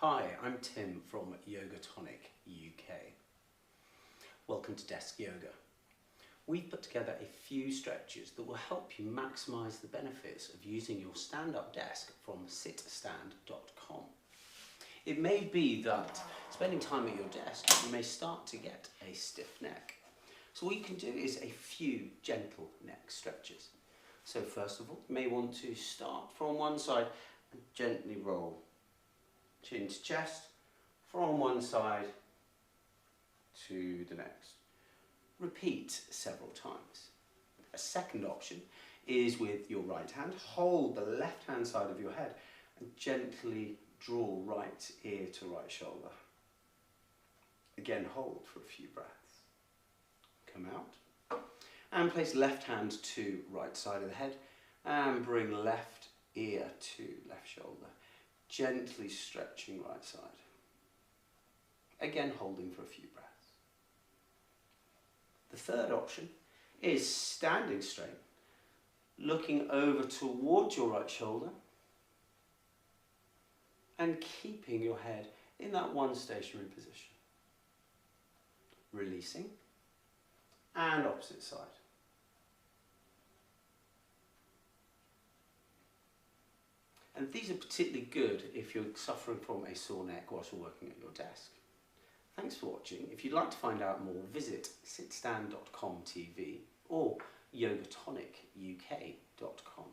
Hi, I'm Tim from YogaTonic UK. Welcome to Desk Yoga. We've put together a few stretches that will help you maximise the benefits of using your stand-up desk from sitstand.com. It may be that spending time at your desk, you may start to get a stiff neck. So what you can do is a few gentle neck stretches. So first of all, you may want to start from one side and gently roll chin to chest from one side to the next. Repeat several times. A second option is with your right hand. Hold the left hand side of your head and gently draw right ear to right shoulder. Again, hold for a few breaths. Come out and place left hand to right side of the head and bring left ear to left shoulder. Gently stretching right side. Again, holding for a few breaths. The third option is standing straight, looking over towards your right shoulder and keeping your head in that one stationary position. Releasing and opposite side. And these are particularly good if you're suffering from a sore neck whilst you're working at your desk. Thanks for watching. If you'd like to find out more, visit sitstand.com TV or YogaTonicUK.com.